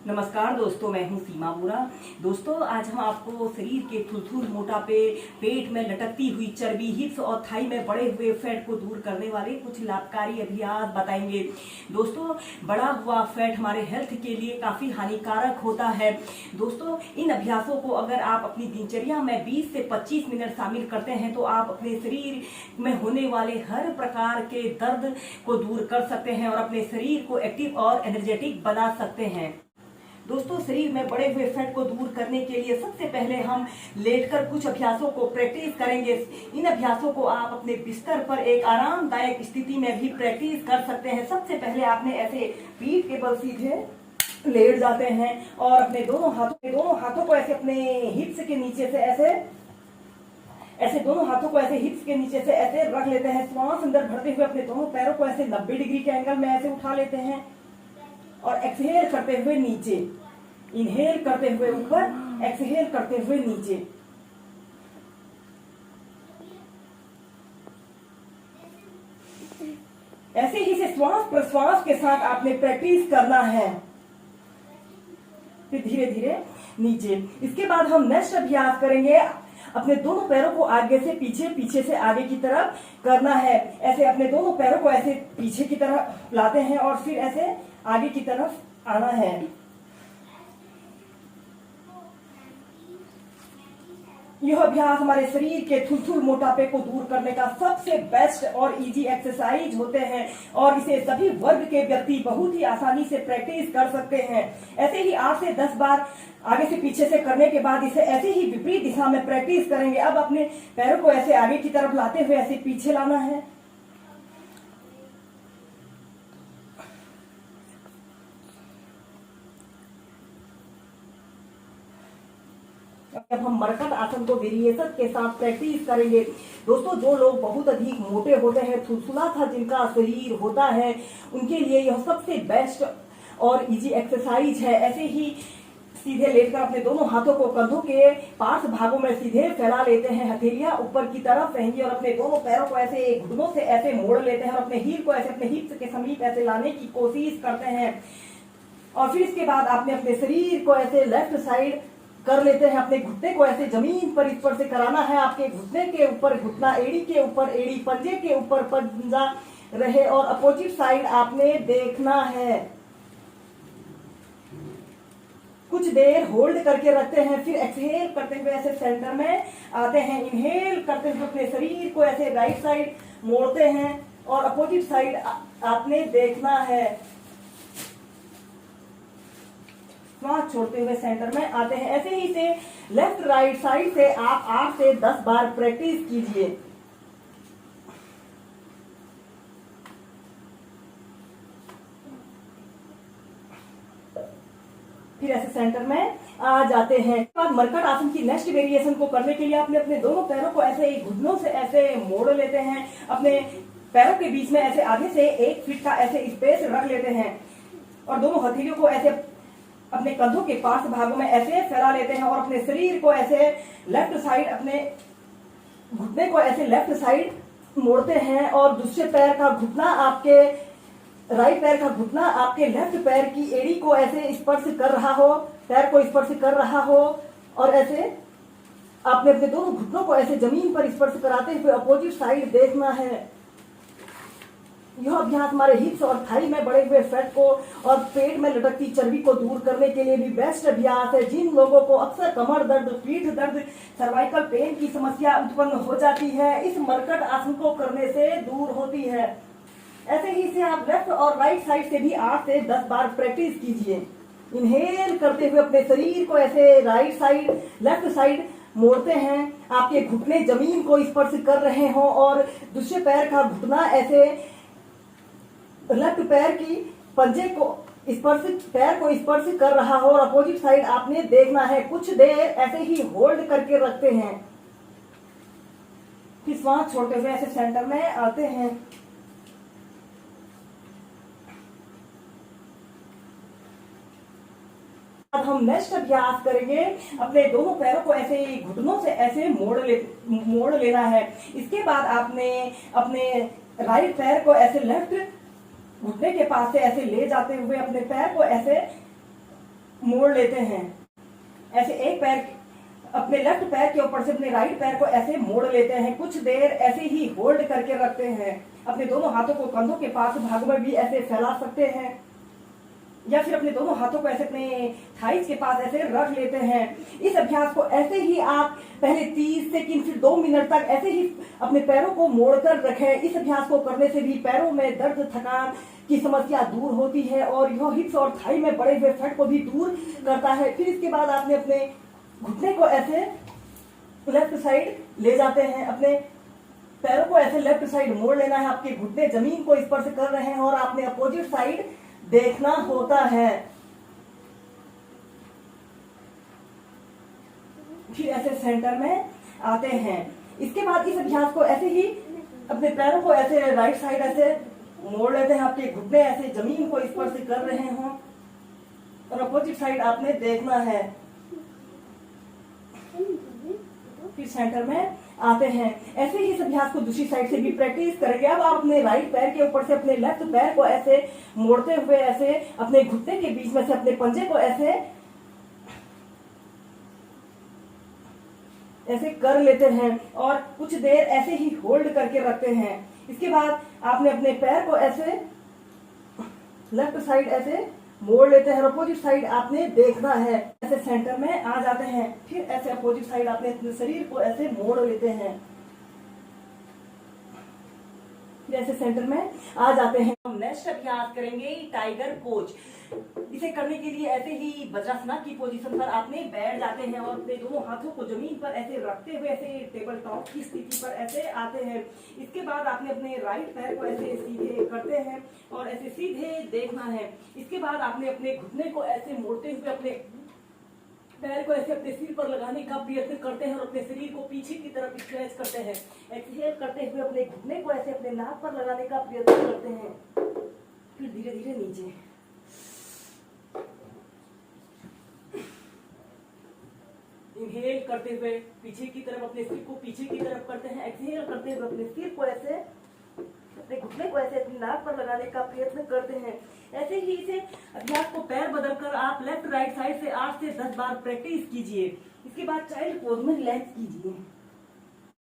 नमस्कार दोस्तों, मैं हूं सीमा बुरा। दोस्तों, आज हम आपको शरीर के थुलथुल, मोटापे, पेट में लटकती हुई चर्बी, हिप्स और थाई में बढ़े हुए फैट को दूर करने वाले कुछ लाभकारी अभ्यास बताएंगे। दोस्तों, बढ़ा हुआ फैट हमारे हेल्थ के लिए काफी हानिकारक होता है। दोस्तों, इन अभ्यासों को अगर आप अपनी दिनचर्या में 20 से 25 मिनट शामिल करते हैं तो आप अपने शरीर में होने वाले हर प्रकार के दर्द को दूर कर सकते हैं और अपने शरीर को एक्टिव और एनर्जेटिक बना सकते हैं। दोस्तों, शरीर में बढ़े हुए फैट को दूर करने के लिए सबसे पहले हम लेटकर कुछ अभ्यासों को प्रैक्टिस करेंगे। इन अभ्यासों को आप अपने बिस्तर पर एक आरामदायक स्थिति में भी प्रैक्टिस कर सकते हैं। सबसे पहले आपने ऐसे पीठ के बल सीधे लेट जाते हैं और अपने दोनों हाथों को ऐसे अपने हिप्स के नीचे से ऐसे दोनों हाथों को ऐसे हिप्स के नीचे से ऐसे रख लेते हैं। श्वास अंदर भरते हुए अपने दोनों पैरों को ऐसे 90 डिग्री के एंगल में ऐसे उठा लेते हैं और एक्सहेल करते हुए नीचे, इनहेल करते हुए ऊपर, एक्सहेल करते हुए नीचे। ऐसे ही से श्वास प्रश्वास के साथ आपने प्रैक्टिस करना है। फिर धीरे धीरे नीचे। इसके बाद हम नेक्स्ट अभ्यास करेंगे। अपने दोनों पैरों को आगे से पीछे, पीछे से आगे की तरफ करना है। ऐसे अपने दोनों पैरों को ऐसे पीछे की तरफ लाते हैं और फिर ऐसे आगे की तरफ आना है। यह अभ्यास हमारे शरीर के थुलथुल मोटापे को दूर करने का सबसे बेस्ट और इजी एक्सरसाइज होते हैं और इसे सभी वर्ग के व्यक्ति बहुत ही आसानी से प्रैक्टिस कर सकते हैं। ऐसे ही 8 से 10 बार आगे से पीछे से करने के बाद इसे ऐसे ही विपरीत दिशा में प्रैक्टिस करेंगे। अब अपने पैरों को ऐसे आगे की तरफ लाते हुए ऐसे पीछे लाना है। अब हम मरकट आसन को वेरिएशन के साथ प्रैक्टिस करेंगे। दोस्तों, जो लोग बहुत अधिक मोटे होते हैं, थुलथुला सा जिनका शरीर होता है, उनके लिए यह सबसे बेस्ट और इजी एक्सरसाइज है। ऐसे ही सीधे लेटकर अपने दोनों हाथों को कंधों के पार्श्व भागों में सीधे फैला लेते हैं। हथेलियां ऊपर की तरफ रहेंगी और अपने दोनों पैरों को ऐसे घुटनों से ऐसे मोड़ लेते हैं और अपने हील को ऐसे अपने हिप्स के समीप ऐसे लाने की कोशिश करते हैं। और फिर इसके बाद आपने अपने शरीर को ऐसे लेफ्ट साइड कर लेते हैं। अपने घुटने को ऐसे जमीन पर इस पर से कराना है। आपके घुटने के ऊपर घुटना, एड़ी के ऊपर एड़ी, पंजे के ऊपर पंजा रहे और अपोजिट साइड आपने देखना है। कुछ देर होल्ड करके रखते हैं, फिर एक्सहेल करते हुए ऐसे सेंटर में आते हैं। इनहेल करते हुए अपने शरीर को ऐसे राइट साइड मोड़ते हैं और अपोजिट साइड आपने देखना है। श्वास छोड़ते हुए सेंटर में आते हैं। ऐसे ही से लेफ्ट राइट साइड से आप 8 से 10 बार प्रैक्टिस कीजिए। फिर ऐसे सेंटर में आ जाते हैं। बाद मरकट आसन की नेक्स्ट वेरिएशन को करने के लिए आपने अपने दोनों पैरों को ऐसे घुटनों से ऐसे मोड़ लेते हैं। अपने पैरों के बीच में ऐसे आगे से 1 फीट का ऐसे स्पेस रख लेते हैं और दोनों हथेलियों को ऐसे अपने कंधों के पार्श्व भागों में ऐसे फैला लेते हैं और अपने शरीर को ऐसे लेफ्ट साइड, अपने घुटने को ऐसे लेफ्ट साइड मोड़ते हैं और दूसरे पैर का घुटना, आपके राइट पैर का घुटना आपके लेफ्ट पैर की एड़ी को ऐसे स्पर्श कर रहा हो, पैर को स्पर्श कर रहा हो और ऐसे आपने अपने दोनों घुटनों को ऐसे जमीन पर स्पर्श कराते हुए अपोजिट साइड देखना है। यह अभ्यास हमारे हिप्स और थाई में बढ़े हुए फैट को और पेट में लटकती चर्बी को दूर करने के लिए भी बेस्ट अभ्यास है। जिन लोगों को अक्सर कमर दर्द, पीठ दर्द, सर्वाइकल पेन की समस्या उत्पन्न हो जाती है, इस मरकट आसन को करने से दूर होती है। ऐसे ही से आप लेफ्ट और राइट साइड से भी 8 से 10 बार प्रैक्टिस कीजिए। इनहेल करते हुए अपने शरीर को ऐसे राइट साइड, लेफ्ट साइड मोड़ते हैं। आपके घुटने जमीन को स्पर्श कर रहे हो और दूसरे पैर का घुटना ऐसे लेफ्ट पैर की पंजे को स्पर्श कर रहा हो और अपोजिट साइड आपने देखना है। कुछ देर ऐसे ही होल्ड करके रखते हैं, फिर श्वास छोड़ते हुए ऐसे सेंटर में आते हैं। अब हम नेक्स्ट अभ्यास करेंगे। अपने दोनों पैरों को ऐसे घुटनों से ऐसे मोड़ लेना है। इसके बाद आपने अपने राइट पैर को ऐसे लेफ्ट घुटने के पास से ऐसे ले जाते हुए अपने पैर को ऐसे मोड़ लेते हैं। ऐसे एक पैर अपने लेफ्ट पैर के ऊपर से अपने राइट पैर को ऐसे मोड़ लेते हैं। कुछ देर ऐसे ही होल्ड करके रखते हैं। अपने दोनों हाथों को कंधों के पास भागों में भी ऐसे फैला सकते हैं, या फिर अपने दोनों हाथों को ऐसे अपने थाइस के पास ऐसे रख लेते हैं। इस अभ्यास को ऐसे ही आप पहले 30 सेकंड फिर 2 मिनट तक ऐसे ही अपने पैरों को मोड़कर रखें। इस अभ्यास को करने से भी पैरों में दर्द, थकान की समस्या दूर होती है और यह हिप्स और थाई में बड़े हुए फैट को भी दूर करता है। फिर इसके बाद आपने अपने घुटने को ऐसे लेफ्ट साइड ले जाते हैं। अपने पैरों को ऐसे लेफ्ट साइड मोड़ लेना है। आपके घुटने जमीन को स्पर्श कर रहे हैं और आपने अपोजिट साइड देखना होता है। फिर ऐसे सेंटर में आते हैं। इसके बाद इस अभ्यास को ऐसे ही अपने पैरों को ऐसे राइट साइड ऐसे मोड़ लेते हैं। आपके घुटने ऐसे जमीन को स्पर्श कर रहे हों और अपोजिट साइड आपने देखना है। फिर सेंटर में आते हैं। ऐसे ही इस अभ्यास को दूसरी साइड से भी प्रैक्टिस करेंगे। अब आप अपने राइट पैर के ऊपर से अपने लेफ्ट पैर को ऐसे मोड़ते हुए ऐसे अपने घुटने के बीच में से अपने पंजे को ऐसे कर लेते हैं और कुछ देर ऐसे ही होल्ड करके रखते हैं। इसके बाद आपने अपने पैर को ऐसे लेफ्ट साइड ऐसे मोड़ लेते हैं और अपोजिट साइड आपने देखना है। ऐसे सेंटर में आ जाते हैं। फिर ऐसे अपोजिट साइड आपने अपने शरीर को ऐसे मोड़ लेते हैं। फिर ऐसे सेंटर में आ जाते हैं। हम नेक्स्ट अभ्यास करेंगे टाइगर पोज। इसे करने के लिए ऐसे ही वज्रासना की पोजीशन पर आपने बैठ जाते हैं और अपने दोनों हाथों को जमीन पर ऐसे रखते हुए ऐसे टेबल टॉप की स्थिति पर ऐसे आते हैं। इसके बाद आपने अपने राइट पैर को ऐसे सीधे करते हैं और ऐसे सीधे देखना है। इसके बाद आपने अपने घुटने को ऐसे मोड़ते हुए अपने पैर को ऐसे अपने सिर पर लगाने का प्रयत्न करते हैं और अपने शरीर को पीछे की तरफ स्ट्रेच करते हैं। एक्सहेल करते हुए अपने घुटने को ऐसे अपने नाक पर लगाने का प्रयत्न करते हैं। फिर धीरे धीरे नीचे। इनहेल करते हुए पीछे की तरफ अपने सिर को पीछे की तरफ करते हैं। एक्सहेल करते हुए अपने सिर को ऐसे अपने घुटने को ऐसे अपनी नाक पर लगाने का प्रयत्न करते हैं। ऐसे ही इसे अभ्यास को पैर बदलकर आप लेफ्ट राइट साइड से 8 से 10 बार प्रैक्टिस कीजिए। इसके बाद चाइल्ड पोज में रिलैक्स कीजिए।